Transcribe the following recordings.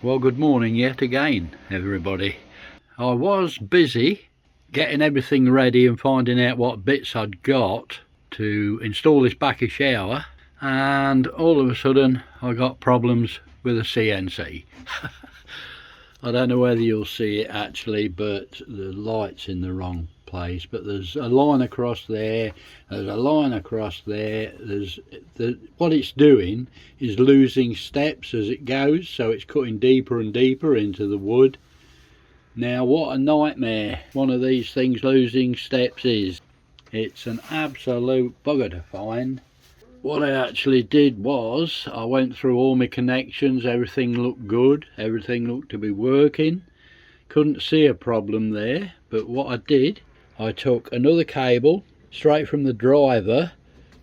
Well, good morning yet again, everybody. I was busy getting everything ready and finding out what bits I'd got to install this Bakki shower, and all of a sudden I got problems with a CNC. I don't know whether you'll see it actually, but the light's in the wrong place. But there's a line across there, there's a line across there. What it's doing is losing steps as it goes, so it's cutting deeper and deeper into the wood. Now what a nightmare one of these things losing steps is. It's an absolute bugger to find. What I actually did was I went through all my connections, everything looked good, everything looked to be working, couldn't see a problem there. But what I did, I took another cable straight from the driver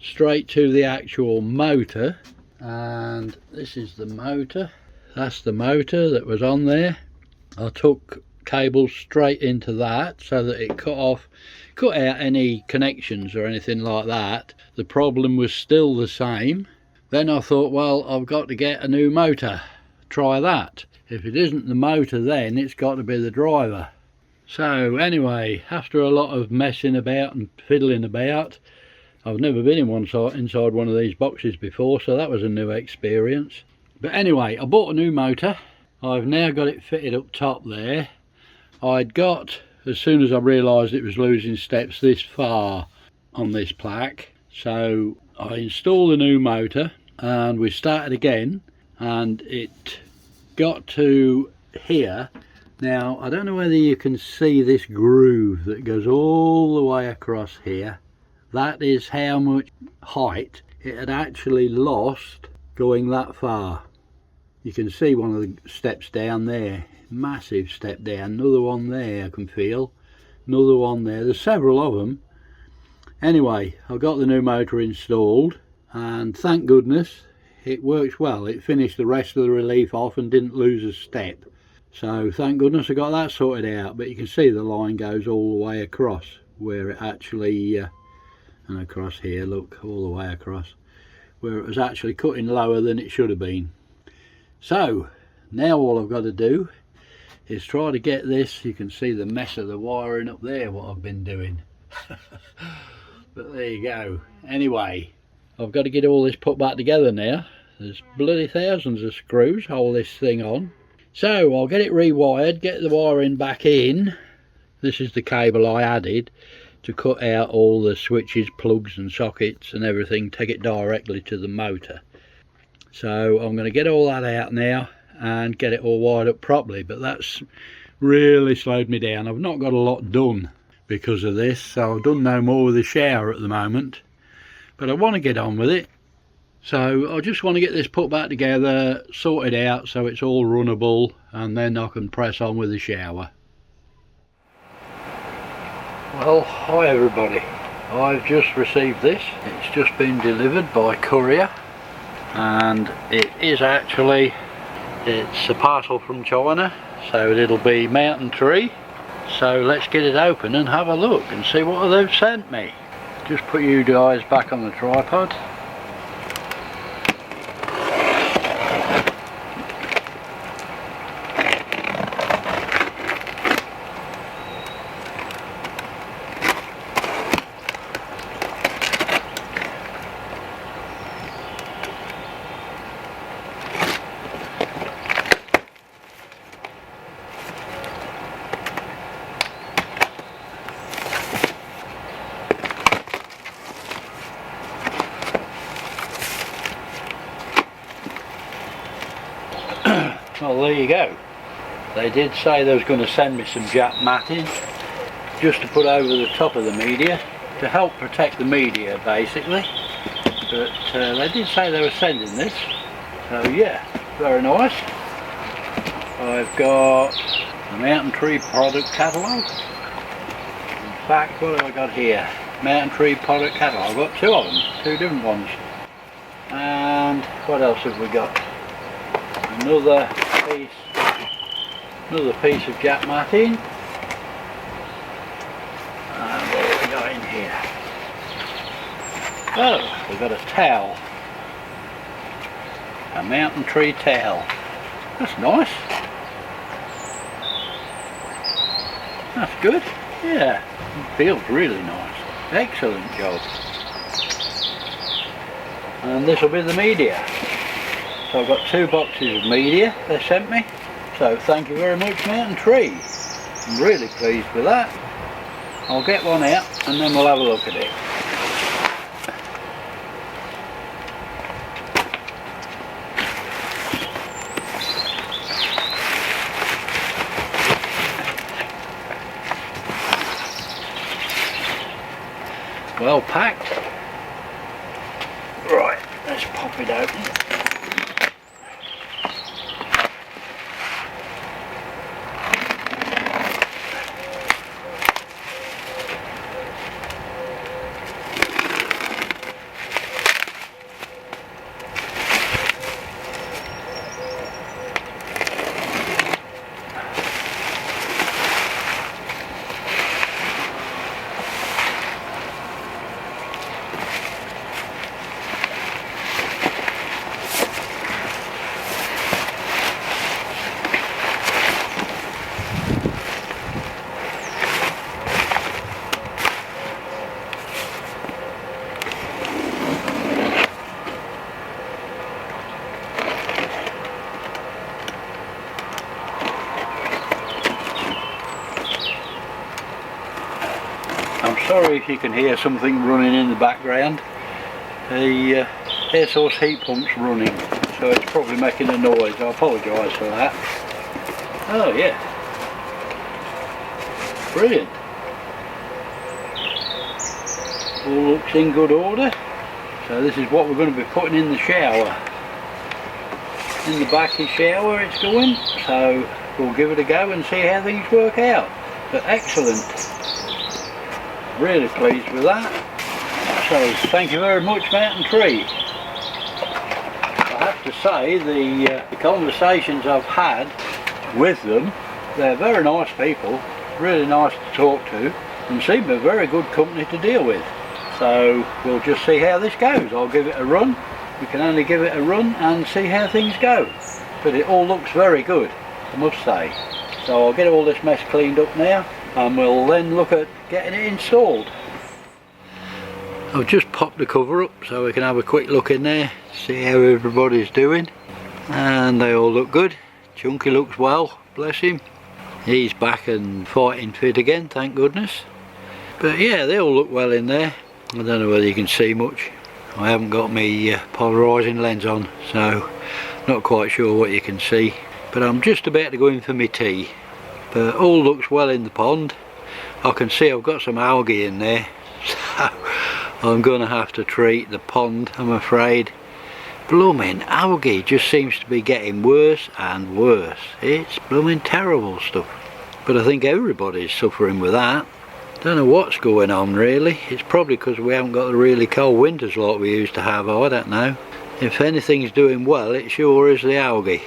straight to the actual motor, and this is the motor, that's the motor that was on there. I took cable straight into that so that it cut out any connections or anything like that. The problem was still the same. Then I thought, well, I've got to get a new motor, try that. If it isn't the motor, then it's got to be the driver. So anyway, after a lot of messing about and fiddling about, I've never been inside one of these boxes before, so that was a new experience. But anyway, I bought a new motor. I've now got it fitted up top there. I'd got, as soon as I realised it was losing steps, this far on this plaque. So I installed a new motor and we started again, and it got to here. Now I don't know whether you can see this groove that goes all the way across here. That is how much height it had actually lost going that far. You can see one of the steps down there, massive step down, another one there I can feel, another one there, there's several of them. Anyway, I got the new motor installed and thank goodness it works well. It finished the rest of the relief off and didn't lose a step, so thank goodness I got that sorted out. But you can see the line goes all the way across where it actually and across here, look, all the way across where it was actually cutting lower than it should have been. So now all I've got to do is try to get this. You can see the mess of the wiring up there, what I've been doing. But there you go. Anyway, I've got to get all this put back together now. There's bloody thousands of screws hold this thing on. So I'll get it rewired, get the wiring back in. This is the cable I added to cut out all the switches, plugs and sockets and everything, take it directly to the motor. So I'm going to get all that out now and get it all wired up properly, but that's really slowed me down. I've not got a lot done because of this, so I've done no more with the shower at the moment, but I want to get on with it. So I just want to get this put back together, sorted out so it's all runnable, and then I can press on with the shower. Well, hi everybody, I've just received this. It's just been delivered by courier, and it is actually, it's a parcel from China, so it'll be mountain tree. So let's get it open and have a look and see what they've sent me. Just put you guys back on the tripod. Well, there you go. They did say they was going to send me some Jap matting just to put over the top of the media to help protect the media basically, but they did say they were sending this, so yeah, very nice. I've got the Mountain Tree product catalogue. In fact, what have I got here? Mountain Tree product catalogue. I've got two of them, two different ones. And what else have we got? Another piece of Jap matting. And what have we got in here? Oh, we've got a towel. A Mountain Tree towel. That's nice. That's good. Yeah, it feels really nice. Excellent job. And this will be the media. So I've got 2 boxes of media they sent me. So thank you very much, Mountain Tree. I'm really pleased with that. I'll get one out and then we'll have a look at it. Well packed. Right, let's pop it open. I'm sorry if you can hear something running in the background. The air source heat pump's running, so it's probably making a noise. I apologise for that. Oh yeah, brilliant. All looks in good order. So this is what we're going to be putting in the shower. In the Bakki Shower it's going, so we'll give it a go and see how things work out. But excellent. Really pleased with that. So thank you very much, Mountain Tree. I have to say the conversations I've had with them, they're very nice people, really nice to talk to, and seem a very good company to deal with. So we'll just see how this goes. I'll give it a run. We can only give it a run and see how things go. But it all looks very good, I must say. So I'll get all this mess cleaned up now and we'll then look at getting it installed. I've just popped the cover up so we can have a quick look in there, see how everybody's doing, and they all look good. Chunky looks well, bless him. He's back and fighting fit again, thank goodness. But yeah, they all look well in there. I don't know whether you can see much. I haven't got my polarising lens on, so not quite sure what you can see. But I'm just about to go in for my tea. But all looks well in the pond. I can see I've got some algae in there, so I'm going to have to treat the pond, I'm afraid. Blooming algae just seems to be getting worse and worse. It's blooming terrible stuff. But I think everybody's suffering with that. Don't know what's going on really. It's probably because we haven't got the really cold winters like we used to have. I don't know. If anything's doing well, it sure is the algae.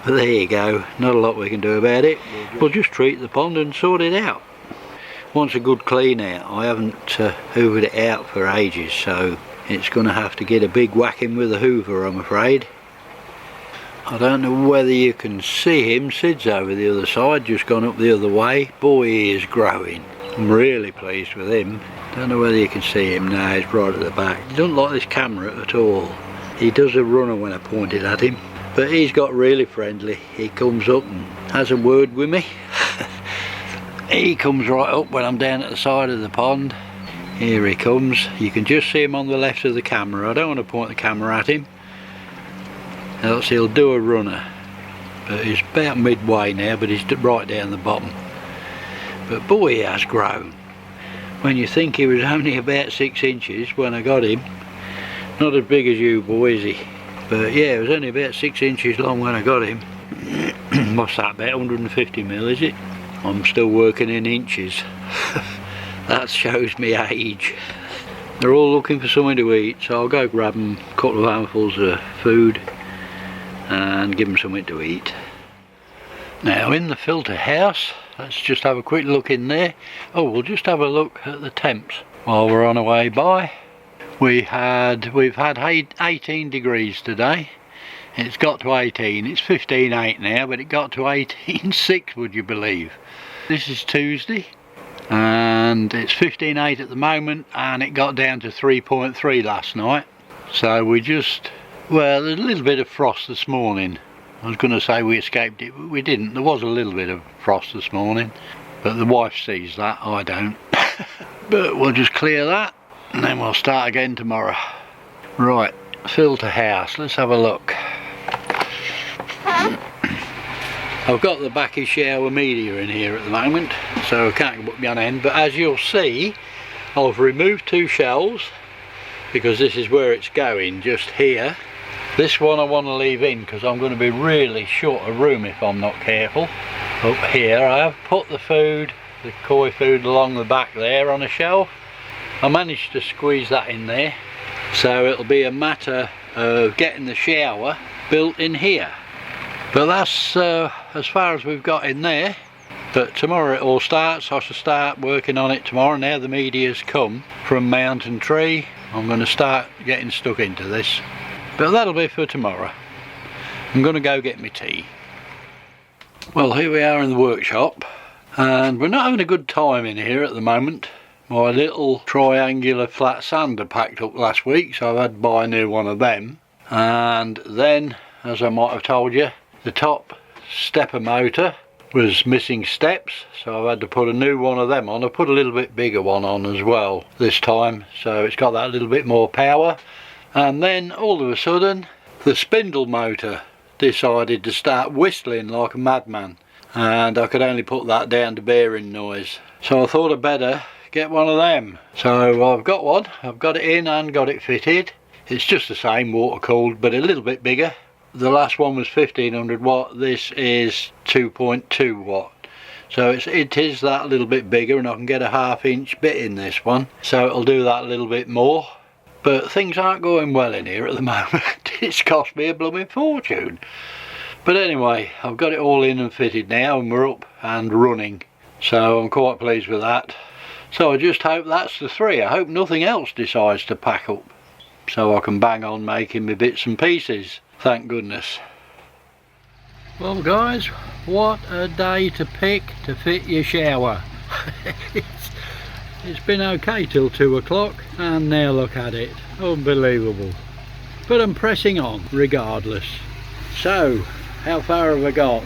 But there you go, not a lot we can do about it. We'll just treat the pond and sort it out. Wants a good clean out. I haven't hoovered it out for ages, so it's going to have to get a big whacking with a hoover, I'm afraid. I don't know whether you can see him. Sid's over the other side, just gone up the other way. Boy, he is growing. I'm really pleased with him. Don't know whether you can see him now, he's right at the back. He doesn't like this camera at all. He does a runner when I point it at him. But he's got really friendly. He comes up and has a word with me. He comes right up when I'm down at the side of the pond. Here he comes. You can just see him on the left of the camera. I don't want to point the camera at him, else he'll do a runner. But he's about midway now, but he's right down the bottom. But boy, he has grown. When you think he was only about 6 inches when I got him. Not as big as you, boy, is he? But yeah, it was only about 6 inches long when I got him. What's that, about 150 mil, is it? I'm still working in inches. That shows me age. They're all looking for something to eat, so I'll go grab them a couple of handfuls of food and give them something to eat. Now in the filter house, let's just have a quick look in there. Oh, we'll just have a look at the temps while we're on our way by. We've had 18 degrees today. It's got to 18. It's 15.8 now, but it got to 18.6, would you believe? This is Tuesday, and it's 15.8 at the moment, and it got down to 3.3 last night. So we just, well, there's a little bit of frost this morning. I was going to say we escaped it, but we didn't. There was a little bit of frost this morning, but the wife sees that, I don't. But we'll just clear that, and then we'll start again tomorrow. Right, filter house, let's have a look. I've got the Bakki Shower media in here at the moment, so I can't put me on end, but as you'll see, I've removed 2 shelves because this is where it's going, just here. This one I want to leave in because I'm going to be really short of room if I'm not careful. Up here I have put the food, the koi food, along the back there on a shelf. I managed to squeeze that in there, so it'll be a matter of getting the shower built in here. But that's as far as we've got in there. But tomorrow it all starts. I shall start working on it tomorrow. Now the media's come from Mountain Tree, I'm going to start getting stuck into this. But that'll be for tomorrow. I'm going to go get my tea. Well, here we are in the workshop, and we're not having a good time in here at the moment. My little triangular flat sander packed up last week, so I've had to buy a new one of them. And then, as I might have told you, the top stepper motor was missing steps, so I've had to put a new one of them on. I put a little bit bigger one on as well this time, so it's got that little bit more power. And then all of a sudden the spindle motor decided to start whistling like a madman, and I could only put that down to bearing noise, so I thought I'd better get one of them. So I've got one, I've got it in and got it fitted. It's just the same, water cooled, but a little bit bigger. The last one was 1500 watt, this is 2.2 watt. So it is that little bit bigger, and I can get a 1/2 inch bit in this one, so it'll do that a little bit more. But things aren't going well in here at the moment. It's cost me a blooming fortune. But anyway, I've got it all in and fitted now, and we're up and running. So I'm quite pleased with that. So I just hope that's the 3. I hope nothing else decides to pack up, so I can bang on making my bits and pieces. Thank goodness. Well guys, what a day to pick to fit your shower. It's been okay till 2 o'clock, and now look at it. Unbelievable. But I'm pressing on regardless. So, how far have I got?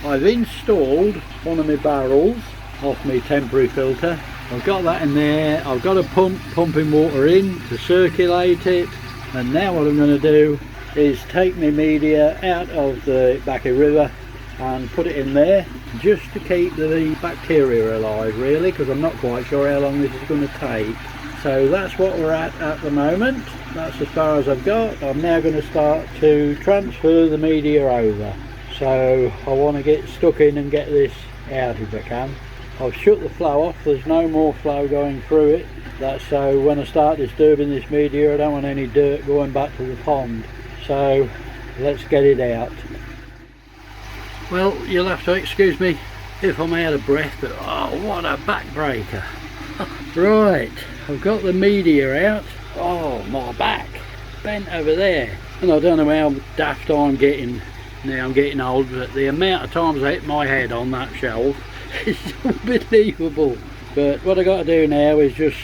I've installed one of my barrels off my temporary filter. I've got that in there. I've got a pump pumping water in to circulate it, and now what I'm going to do is take my media out of the Bakki River and put it in there, just to keep the bacteria alive really, because I'm not quite sure how long this is going to take. So that's what we're at the moment. That's as far as I've got. I'm now going to start to transfer the media over. So I want to get stuck in and get this out if I can. I've shut the flow off, there's no more flow going through it. That's so when I start disturbing this media, I don't want any dirt going back to the pond. So let's get it out. Well, you'll have to excuse me if I'm out of breath, but oh, what a backbreaker. Right, I've got the media out. Oh, my back bent over there, and I don't know how daft I'm getting now. I'm getting old, but the amount of times I hit my head on that shelf is unbelievable. But what I got to do now is just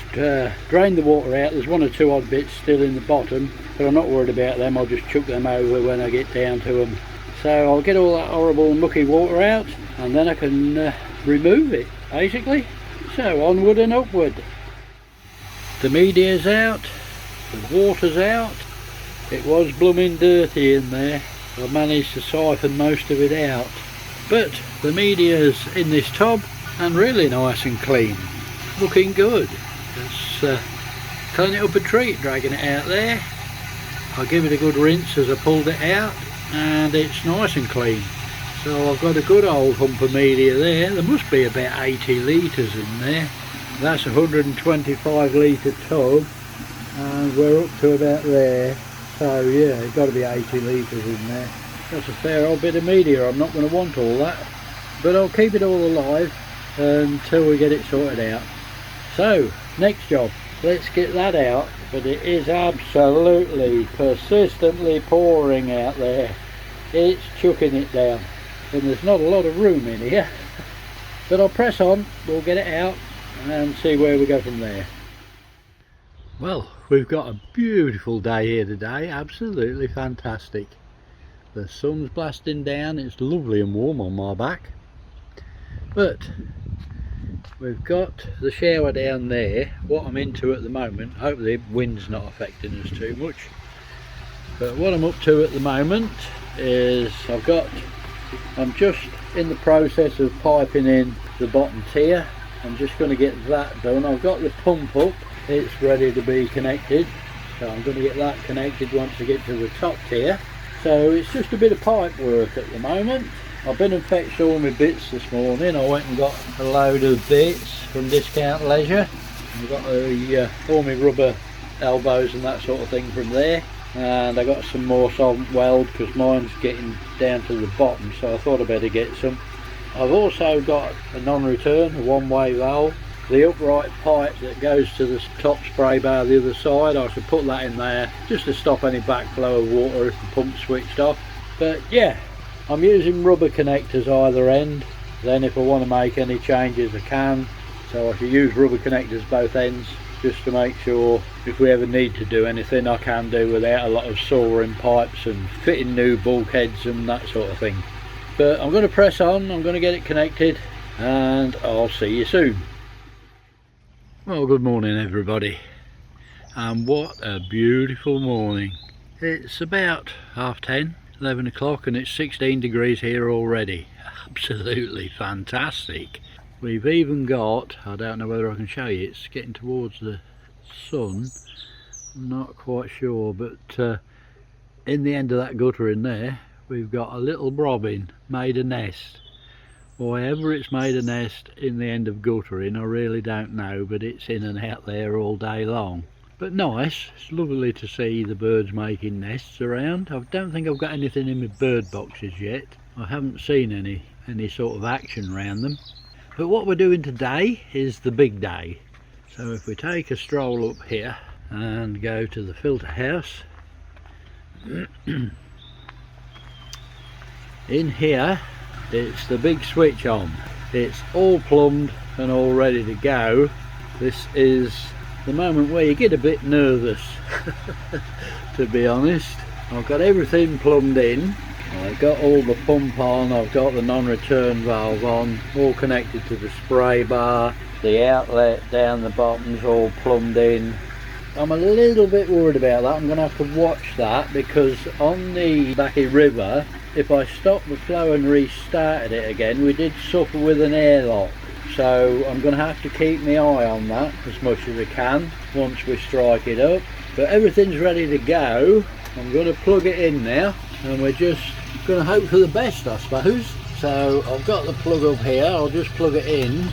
drain the water out. There's 1 or 2 odd bits still in the bottom, but I'm not worried about them. I'll just chuck them over when I get down to them. So I'll get all that horrible mucky water out, and then I can remove it basically. So onward and upward. The media's out, the water's out. It was blooming dirty in there. I managed to siphon most of it out, but the media's in this tub and really nice and clean, looking good. It's clean it up a treat dragging it out there. I'll give it a good rinse as I pulled it out, and it's nice and clean. So I've got a good old hump of media there. There must be about 80 litres in there. That's a 125 litre tub, and we're up to about there. So yeah, it's got to be 80 litres in there. That's a fair old bit of media. I'm not going to want all that, but I'll keep it all alive until we get it sorted out. So next job, let's get that out but it is absolutely persistently pouring out there. It's chucking it down, and there's not a lot of room in here. But I'll press on, we'll get it out and see where we go from there. Well, we've got a beautiful day here today, absolutely fantastic. The sun's blasting down, it's lovely and warm on my back. But we've got the shower down there. What I'm into at the moment, hopefully the wind's not affecting us too much. But what I'm up to at the moment is I'm just in the process of piping in the bottom tier. I'm just going to get that done. I've got the pump up, it's ready to be connected, so I'm going to get that connected once I get to the top tier. So it's just a bit of pipe work at the moment. I've been and fetched all my bits this morning. I went and got a load of bits from Discount Leisure. I've got all my rubber elbows and that sort of thing from there. And I got some more solvent weld because mine's getting down to the bottom, so I thought I'd better get some. I've also got a non-return, a one-way valve. The upright pipe that goes to the top spray bar the other side, I should put that in there just to stop any backflow of water if the pump's switched off. But yeah, I'm using rubber connectors either end. Then if I want to make any changes I can. So I should use rubber connectors both ends, just to make sure if we ever need to do anything I can do without a lot of sawing pipes and fitting new bulkheads and that sort of thing. But I'm going to press on, I'm going to get it connected, and I'll see you soon. Well, good morning everybody, and what a beautiful morning. It's about 10:30, 11 o'clock, and it's 16 degrees here already. Absolutely fantastic. We've even got, I don't know whether I can show you, it's getting towards the sun, I'm not quite sure, but in the end of that gutter in there we've got a little robin made a nest. Wherever it's made a nest in the end of guttering, I really don't know, but it's in and out there all day long. But nice, it's lovely to see the birds making nests around. I don't think I've got anything in my bird boxes yet. I haven't seen any sort of action around them. But what we're doing today is the big day. So if we take a stroll up here and go to the filter house, in here it's the big switch on. It's all plumbed and all ready to go. This is the moment where you get a bit nervous to be honest. I've got everything plumbed in. I've got all the pump on, I've got the non-return valve on, all connected to the spray bar, the outlet down the bottom's all plumbed in. I'm a little bit worried about that. I'm going to have to watch that because on the Bakki River, if I stopped the flow and restarted it again, we did suffer with an airlock. So I'm going to have to keep my eye on that as much as I can once we strike it up. But everything's ready to go. I'm going to plug it in now, and we're just going to hope for the best, I suppose. So I've got the plug up here, I'll just plug it in.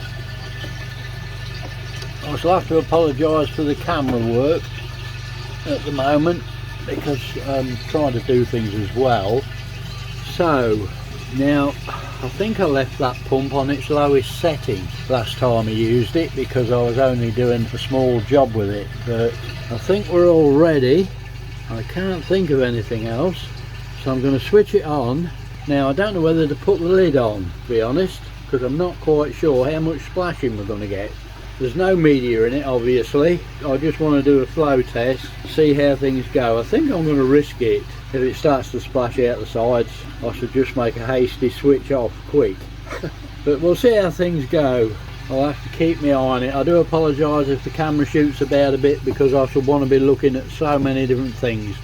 I shall have to apologise for the camera work at the moment because I'm trying to do things as well. So now I think I left that pump on its lowest setting last time I used it because I was only doing a small job with it, but I think we're all ready. I can't think of anything else, so I'm going to switch it on. Now I don't know whether to put the lid on, to be honest, because I'm not quite sure how much splashing we're going to get. There's no media in it obviously. I just want to do a flow test, see how things go. I think I'm going to risk it. If it starts to splash out the sides, I should just make a hasty switch off quick. But we'll see how things go. I'll have to keep my eye on it. I do apologise if the camera shoots about a bit because I shall want to be looking at so many different things.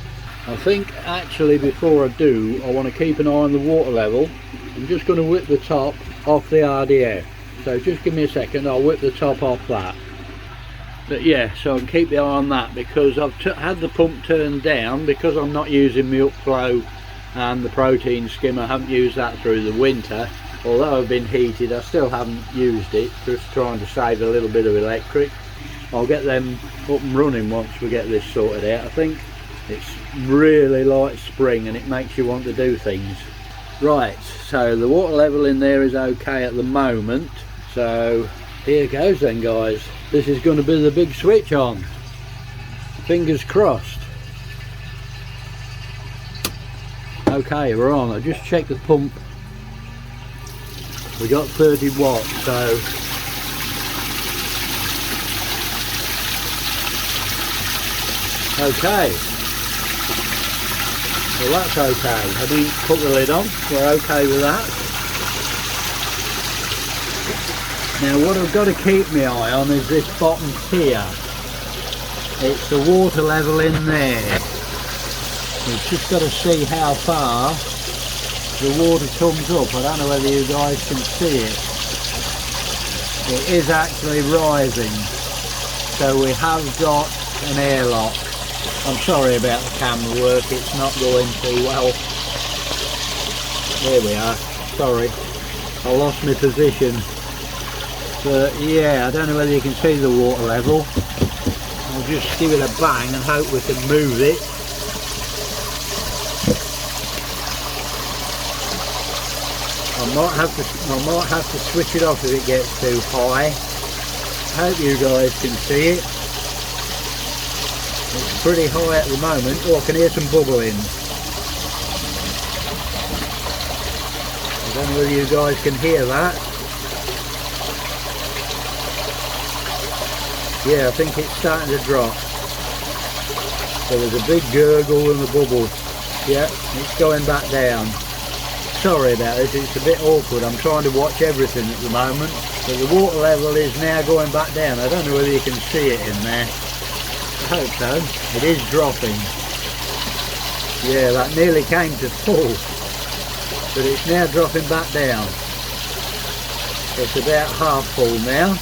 I think actually before I do, I want to keep an eye on the water level. I'm just going to whip the top off the RDF. So just give me a second, I'll whip the top off that. But yeah, so I can keep the eye on that because I've had the pump turned down because I'm not using my upflow and the protein skimmer. I haven't used that through the winter. Although I've been heated, I still haven't used it, just trying to save a little bit of electric. I'll get them up and running once we get this sorted out. I think it's really like spring and it makes you want to do things. Right, so the water level in there is okay at the moment. So here goes then guys. This is going to be the big switch on. Fingers crossed. Okay, we're on. I just checked the pump. We got 30 watts, so okay. Well, that's okay. I didn't put the lid on. We're okay with that. Now what I've got to keep my eye on is this bottom tier. It's the water level in there. We've just got to see how far the water comes up. I don't know whether you guys can see it. It is actually rising. So we have got an airlock. I'm sorry about the camera work, it's not going too well. There we are. Sorry, I lost my position. But yeah, I don't know whether you can see the water level. I'll just give it a bang and hope we can move it. I might have to switch it off if it gets too high. I hope you guys can see it. It's pretty high at the moment. Oh, I can hear some bubbling. I don't know whether you guys can hear that. Yeah, I think it's starting to drop. So there's a big gurgle and a bubble. Yeah, it's going back down. Sorry about this, it's a bit awkward. I'm trying to watch everything at the moment. But the water level is now going back down. I don't know whether you can see it in there. I hope so. It is dropping. Yeah, that nearly came to full. But it's now dropping back down. It's about half full now.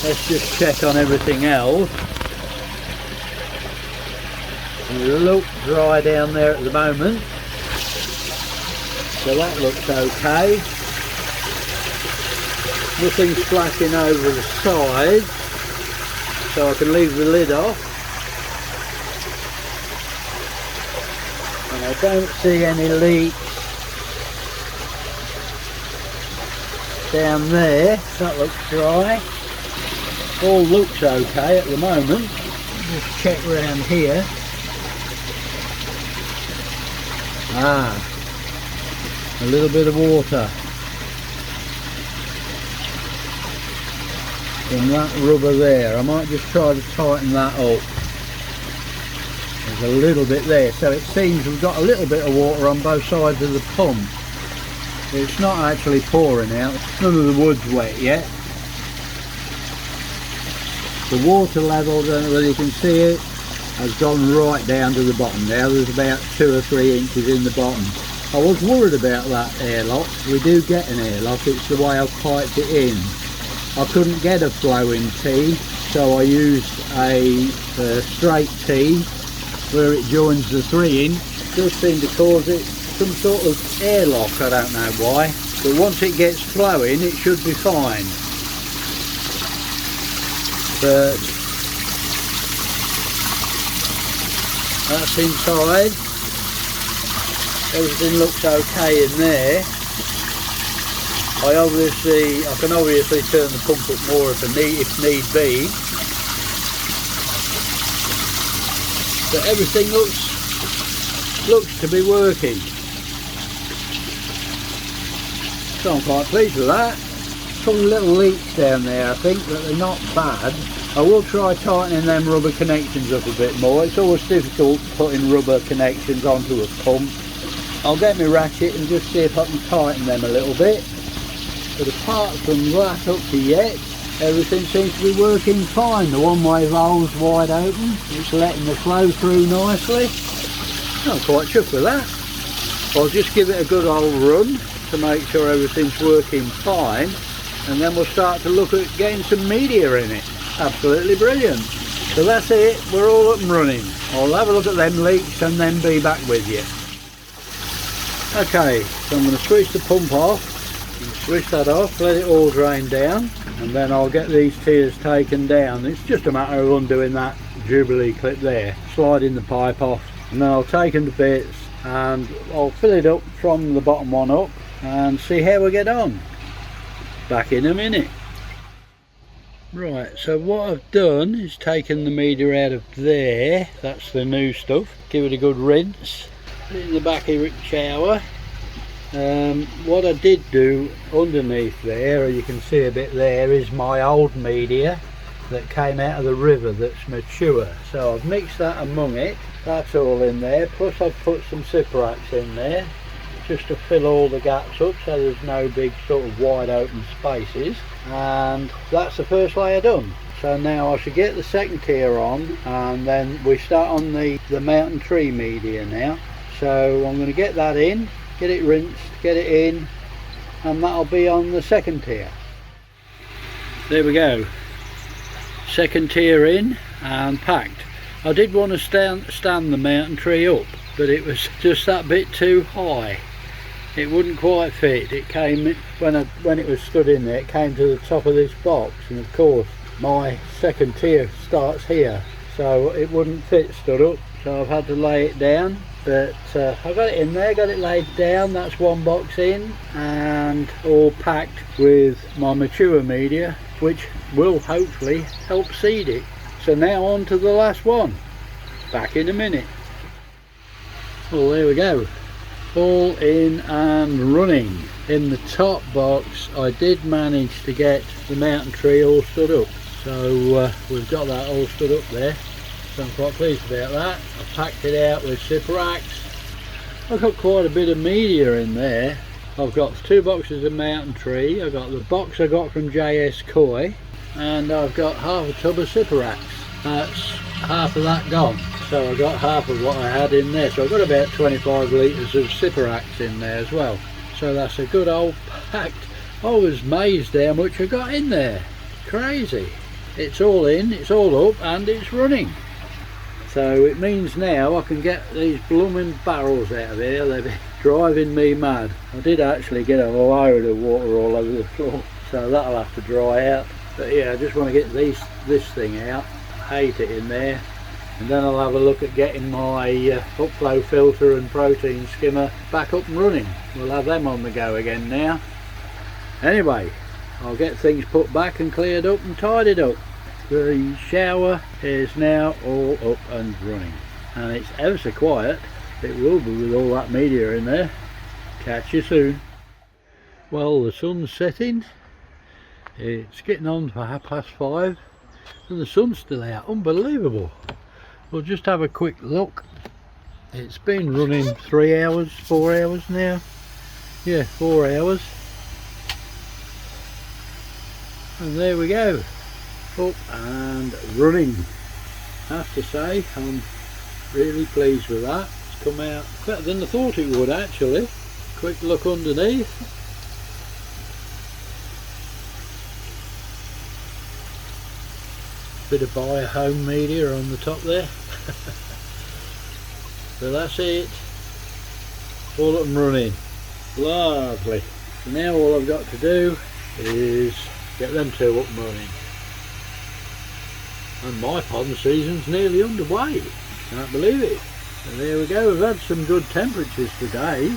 Let's just check on everything else. It looks dry down there at the moment. So that looks okay. Nothing splashing over the side. So I can leave the lid off. And I don't see any leaks down there. That looks dry. All looks okay at the moment. Just check around here. A little bit of water from that rubber there. I might just try to tighten that up. There's a little bit there, so it seems we've got a little bit of water on both sides of the pump. It's not actually pouring out. None of the wood's wet yet. The water level, I don't know whether you can see it, has gone right down to the bottom now. There's about 2 or 3 inches in the bottom. I was worried about that airlock. We do get an airlock, it's the way I've piped it in. I couldn't get a flowing T, so I used a straight T where it joins the 3-inch. Does seem to cause it some sort of airlock, I don't know why. But once it gets flowing, it should be fine. But that's inside. Everything looks okay in there. I can obviously turn the pump up more if need be. But everything looks to be working. So I'm quite pleased with that. Some little leaks down there I think, but they're not bad. I will try tightening them rubber connections up a bit more. It's always difficult putting rubber connections onto a pump. I'll get my ratchet and just see if I can tighten them a little bit. But apart from that up to yet, everything seems to be working fine. The one-way valve's wide open. It's letting the flow through nicely. I'm quite chuffed with that. I'll just give it a good old run to make sure everything's working fine. And then we'll start to look at getting some media in it. Absolutely brilliant. So that's it, we're all up and running. I'll have a look at them leaks and then be back with you. Okay, so I'm going to switch the pump off, switch that off, let it all drain down, and then I'll get these tiers taken down. It's just a matter of undoing that Jubilee clip there, sliding the pipe off, and then I'll take them to bits and I'll fill it up from the bottom one up and see how we get on. Back in a minute. Right, so what I've done is taken the media out of there, that's the new stuff, give it a good rinse, put it in the Bakki Shower. What I did do underneath there, as you can see a bit there, is my old media that came out of the river that's mature. So I've mixed that among it, that's all in there, plus I've put some Cyprax in there just to fill all the gaps up so there's no big sort of wide open spaces, and that's the first layer done. So now I should get the second tier on, and then we start on the mountain tree media now. So I'm going to get that in, get it rinsed, get it in, and that'll be on the second tier. There we go, second tier in and packed. I did want to stand the mountain tree up, but it was just that bit too high. It wouldn't quite fit. It came, when it was stood in there, it came to the top of this box, and of course my second tier starts here, so it wouldn't fit stood up, so I've had to lay it down. But I got it in there, got it laid down, that's one box in, and all packed with my mature media, which will hopefully help seed it. So now on to the last one, back in a minute. Well, there we go, all in and running. In the top box I did manage to get the mountain tree all stood up, so we've got that all stood up there, so I'm quite pleased about that. I packed it out with Cyprax. I've got quite a bit of media in there. I've got 2 boxes of mountain tree, I've got the box I got from JS Koi, and I've got half a tub of Cyprax. That's half of that gone, so I got half of what I had in there, so I've got about 25 litres of Cyprax in there as well. So that's a good old packed. I was amazed how much I got in there, crazy. It's all in, it's all up, and it's running. So it means now I can get these blooming barrels out of here. They've been driving me mad. I did actually get a load of water all over the floor, so that'll have to dry out. But yeah, I just want to get this thing out, hate it in there, and then I'll have a look at getting my upflow filter and protein skimmer back up and running. We'll have them on the go again now. Anyway, I'll get things put back and cleared up and tidied up. The shower is now all up and running, and it's ever so quiet. It will be with all that media in there. Catch you soon. Well, the sun's setting. It's getting on for 5:30 and the sun's still out. Unbelievable. We'll just have a quick look. It's been running 3 hours, 4 hours now. Yeah, 4 hours. And there we go, up and running. I have to say, I'm really pleased with that. It's come out better than I thought it would actually. Quick look underneath. Bit of bio-home media on the top there. So that's it, all up and running. Lovely. So now all I've got to do is get them 2 up and running. And my pond season's nearly underway. Can't believe it. And there we go, we've had some good temperatures today.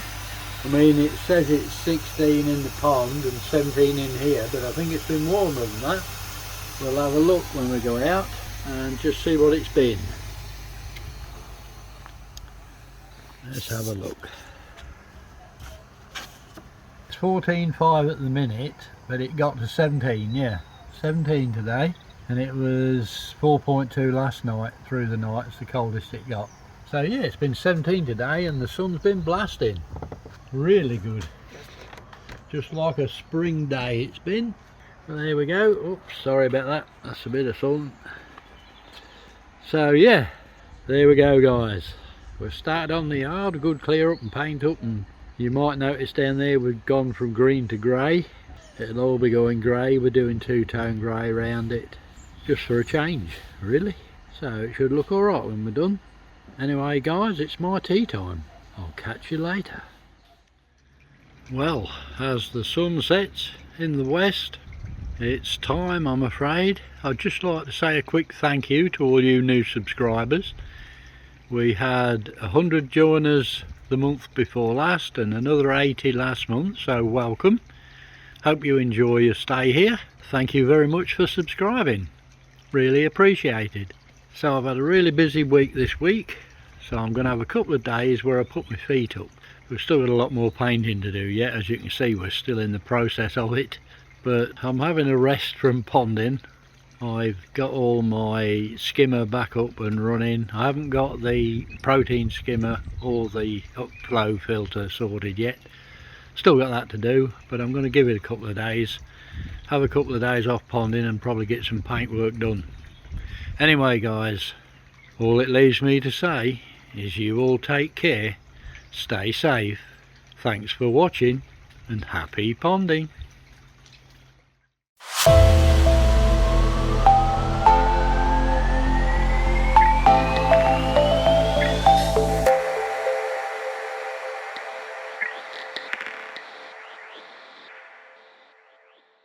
I mean, it says it's 16 in the pond and 17 in here, but I think it's been warmer than that. We'll have a look when we go out and just see what it's been. Let's have a look. It's 14.5 at the minute, but it got to 17, yeah. 17 today, and it was 4.2 last night, through the night. It's the coldest it got. So yeah, it's been 17 today and the sun's been blasting. Really good. Just like a spring day it's been. Well, there we go. Oops, sorry about that. That's a bit of sun. So yeah, there we go guys. We've started on the yard, a good clear up and paint up, and you might notice down there we've gone from green to grey. It'll all be going grey. We're doing 2-tone grey around it, just for a change really. So it should look alright when we're done. Anyway guys, it's my tea time. I'll catch you later. Well, as the sun sets in the west, it's time, I'm afraid. I'd just like to say a quick thank you to all you new subscribers. We had 100 join us the month before last and another 80 last month, so welcome. Hope you enjoy your stay here. Thank you very much for subscribing. Really appreciated. So I've had a really busy week this week, so I'm going to have a couple of days where I put my feet up. We've still got a lot more painting to do yet. As you can see, we're still in the process of it, but I'm having a rest from ponding. I've got all my skimmer back up and running. I haven't got the protein skimmer or the upflow filter sorted yet. Still got that to do, but I'm going to give it a couple of days, have a couple of days off ponding and probably get some paint work done. Anyway guys, all it leaves me to say is you all take care, stay safe, thanks for watching and happy ponding.